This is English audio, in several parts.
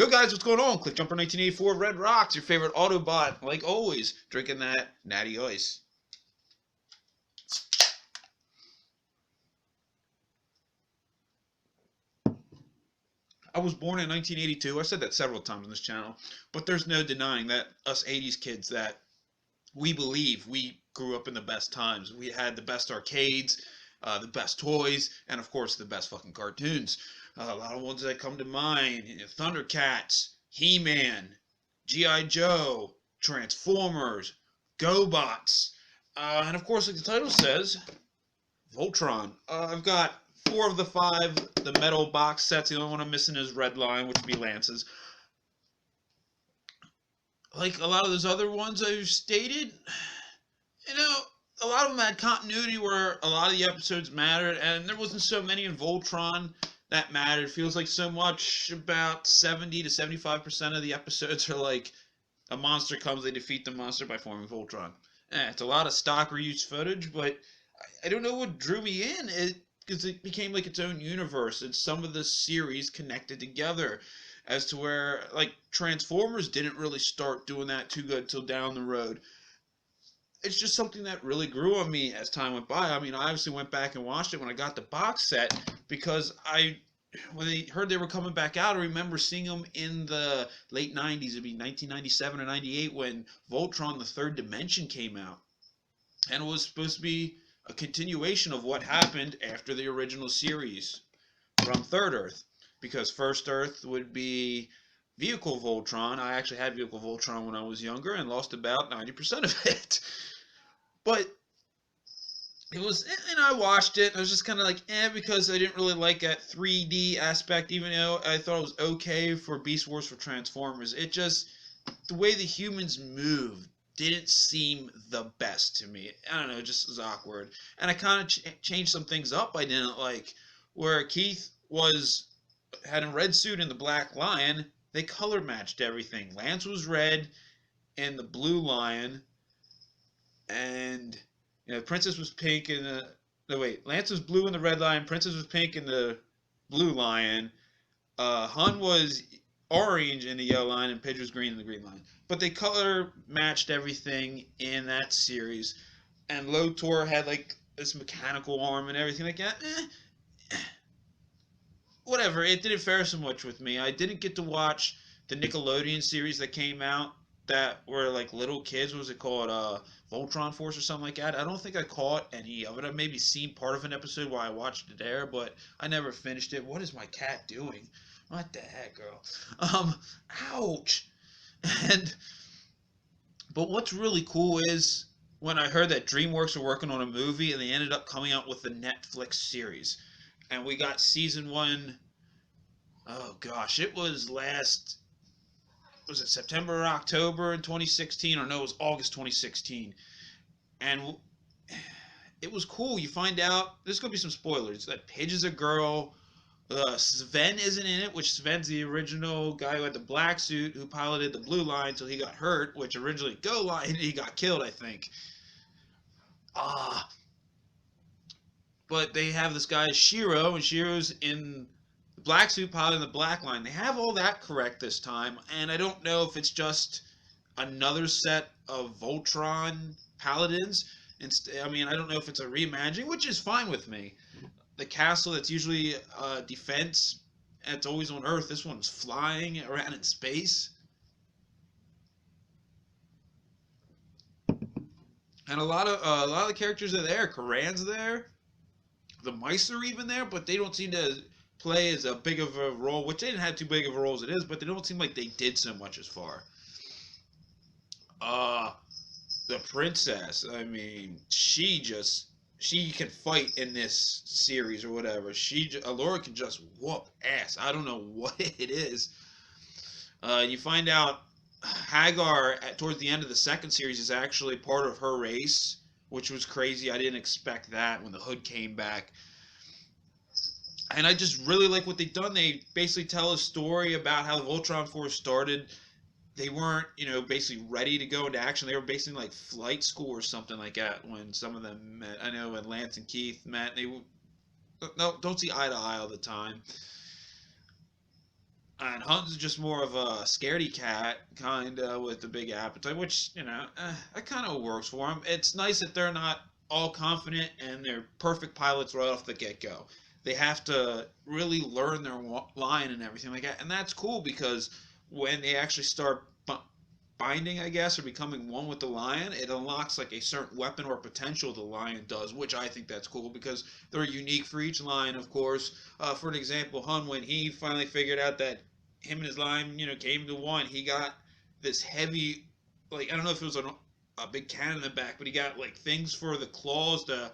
Yo guys, what's going on? ClickJumper 1984 Red Rocks, your favorite Autobot, like always, drinking that natty ice. I was born in 1982. I said that several times on this channel, but there's no denying that us 80s kids that we believe we grew up in the best times. We had the best arcades, the best toys, and of course the best fucking cartoons. A lot of ones that come to mind: Thundercats, He-Man, G.I. Joe, Transformers, GoBots, and of course, like the title says, Voltron. I've got 4 of the 5, the metal box sets. The only one I'm missing is Red Line, which would be Lance's. Like a lot of those other ones I've stated, a lot of them had continuity where a lot of the episodes mattered, and there wasn't so many in Voltron that mattered. It feels like so much, about 70 to 75% of the episodes are like a monster comes, they defeat the monster by forming Voltron. It's a lot of stock reused footage, but I don't know what drew me in, because it became like its own universe, and some of the series connected together. As to where, like, Transformers didn't really start doing that too good till down the road. It's just something that really grew on me as time went by. I mean, I obviously went back and watched it when I got the box set, because when they heard they were coming back out, I remember seeing them in the late 90s. It'd be 1997 or 98 when Voltron the Third Dimension came out. And it was supposed to be a continuation of what happened after the original series from Third Earth. Because First Earth would be Vehicle Voltron. I actually had Vehicle Voltron when I was younger and lost about 90% of it. But it was, and I watched it. I was just kind of like, because I didn't really like that 3D aspect, even though I thought it was okay for Beast Wars for Transformers. It just, the way the humans moved didn't seem the best to me. I don't know, it just was awkward. And I kind of changed some things up I didn't like, where Keith had a red suit and the Black Lion. They color matched everything. Lance was red and the Blue Lion, and Princess was pink and Lance was blue in the Red Lion, Princess was pink in the Blue Lion, Hun was orange in the Yellow Lion, and Pidge was green in the Green Lion. But they color matched everything in that series, and Lotor had like this mechanical arm and everything like that. Whatever, it didn't fare so much with me. I didn't get to watch the Nickelodeon series that came out that were like little kids. What was it called? Voltron Force or something like that. I don't think I caught any of it. I maybe seen part of an episode while I watched it there, but I never finished it. What is my cat doing? What the heck, girl? Ouch. But what's really cool is when I heard that DreamWorks were working on a movie and they ended up coming out with the Netflix series. And we got season 1, oh gosh, it was September or October in 2016? Or no, it was August 2016. And it was cool. You find out, there's going to be some spoilers, that Pidge is a girl. Sven isn't in it, which Sven's the original guy who had the black suit who piloted the Blue Line until he got hurt, which originally Go Line, he got killed, I think. But they have this guy Shiro, and Shiro's in the black suit piloting the Black Line. They have all that correct this time, and I don't know if it's just another set of Voltron paladins. I don't know if it's a reimagining, which is fine with me. The castle that's usually defense, and it's always on Earth. This one's flying around in space. And a lot of the characters are there. Karan's there. The mice are even there, but they don't seem to play as a big of a role, which they didn't have too big of a role as it is, but they don't seem like they did so much as far. The princess, she can fight in this series or whatever. Allura can just whoop ass. I don't know what it is. You find out Hagar, towards the end of the second series, is actually part of her race, which was crazy. I didn't expect that when the Hood came back. And I just really like what they've done. They basically tell a story about how the Voltron Force started. They weren't, basically ready to go into action. They were basically like flight school or something like that when some of them met. I know when Lance and Keith met, don't see eye to eye all the time. And Hunt's just more of a scaredy cat, kind of, with a big appetite, which, that kind of works for him. It's nice that they're not all confident and they're perfect pilots right off the get go. They have to really learn their line and everything like that. And that's cool because when they actually start binding, I guess, or becoming one with the lion, it unlocks like a certain weapon or potential the lion does, which I think that's cool because they're unique for each lion, of course. For an example, Hun, when he finally figured out that him and his lion, came to one, he got this heavy, like, I don't know if it was a big cannon in the back, but he got like things for the claws to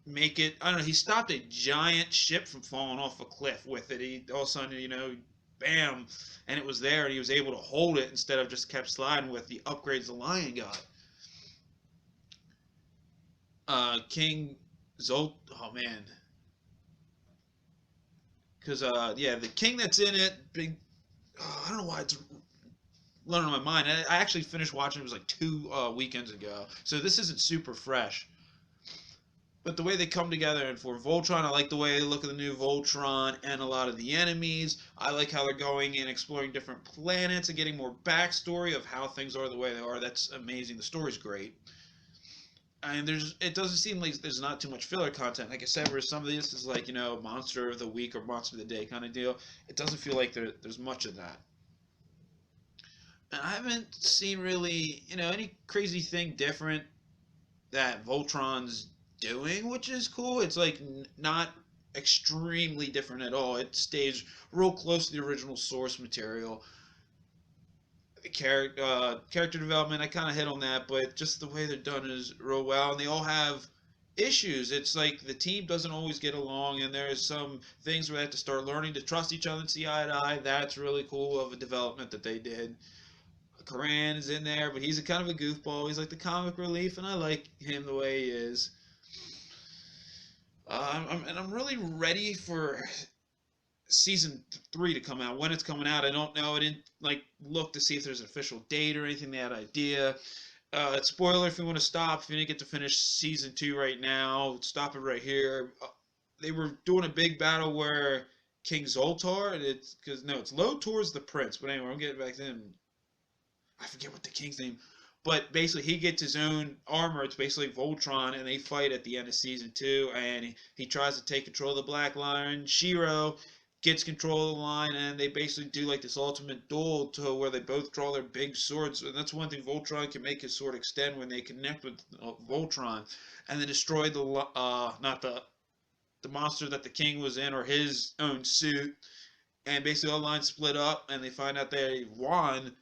make it. I don't know. He stopped a giant ship from falling off a cliff with it. He all of a sudden, bam, and it was there, and he was able to hold it instead of just kept sliding with the upgrades the lion got. King Zolt. Oh man, because yeah, the king that's in it, big. I don't know why it's running on my mind. I actually finished watching it was like 2 weekends ago, so this isn't super fresh. But the way they come together, and for Voltron, I like the way they look at the new Voltron and a lot of the enemies. I like how they're going and exploring different planets and getting more backstory of how things are the way they are. That's amazing. The story's great. And it doesn't seem like there's not too much filler content. Like I said, where some of this is like, monster of the week or monster of the day kind of deal. It doesn't feel like there's much of that. And I haven't seen really, any crazy thing different that Voltron's doing, which is cool. It's like not extremely different at all. It stays real close to the original source material. The character development, I kind of hit on that, but just the way they're done is real well, and they all have issues. It's like the team doesn't always get along, and there's some things where they have to start learning to trust each other and see eye to eye. That's really cool of a development that they did. Karan is in there, but he's a kind of a goofball. He's like the comic relief, and I like him the way he is. I'm really ready for season 3 to come out. When it's coming out, I don't know. I didn't look to see if there's an official date or anything. They had idea. Spoiler if you want to stop. If you didn't get to finish season 2 right now, stop it right here. They were doing a big battle where King Zoltar, and it's Lotor's the prince. But anyway, I'm getting back to him. I forget what the king's name. But basically, he gets his own armor. It's basically Voltron, and they fight at the end of season 2. And he tries to take control of the Black Lion. Shiro gets control of the line, and they basically do like this ultimate duel to where they both draw their big swords. And that's one thing Voltron can make his sword extend when they connect with Voltron, and then destroy not the monster that the king was in or his own suit. And basically, all the lines split up, and they find out they won.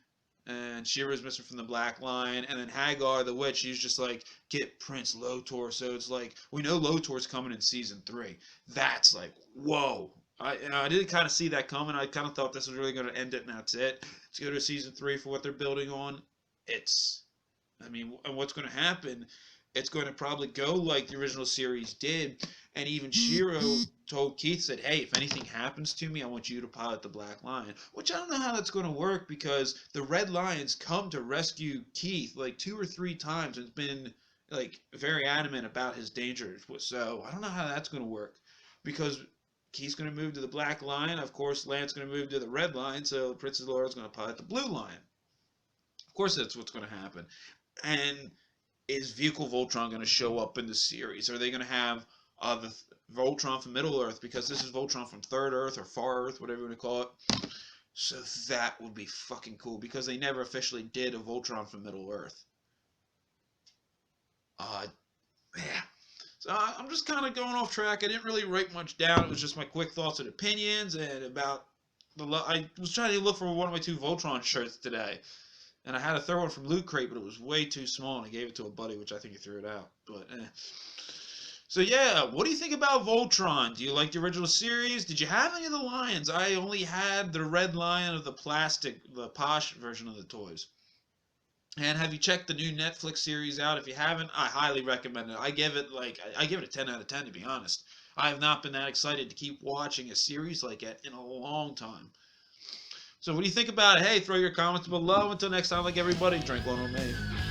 And Shiro's missing from the Black Line, and then Hagar, the witch, she's just like, get Prince Lotor. So it's like, we know Lotor's coming in season 3. That's like, whoa. I didn't kind of see that coming. I kind of thought this was really going to end it, and that's it. Let's go to season 3 for what they're building on. And what's going to happen, it's going to probably go like the original series did. And even Shiro told Keith, said, hey, if anything happens to me, I want you to pilot the Black Lion. Which I don't know how that's going to work because the Red Lions come to rescue Keith like 2 or 3 times and has been like very adamant about his danger. So I don't know how that's going to work because Keith's going to move to the Black Lion. Of course, Lance's going to move to the Red Lion. So Princess Laura's going to pilot the Blue Lion. Of course, that's what's going to happen. And is Vehicle Voltron going to show up in the series? Are they going to have the Voltron from Middle Earth, because this is Voltron from Third Earth or Far Earth, whatever you want to call it? So that would be fucking cool, because they never officially did a Voltron from Middle Earth. Yeah. So I'm just kind of going off track. I didn't really write much down. It was just my quick thoughts and opinions, and about I was trying to look for one of my 2 Voltron shirts today. And I had a third one from Loot Crate, but it was way too small, and I gave it to a buddy, which I think he threw it out. But, So, yeah, what do you think about Voltron? Do you like the original series? Did you have any of the lions? I only had the Red Lion of the posh version of the toys. And have you checked the new Netflix series out? If you haven't, I highly recommend it. I give it a 10 out of 10, to be honest. I have not been that excited to keep watching a series like that in a long time. So what do you think about it? Hey, throw your comments below. Until next time, like everybody, drink one with me.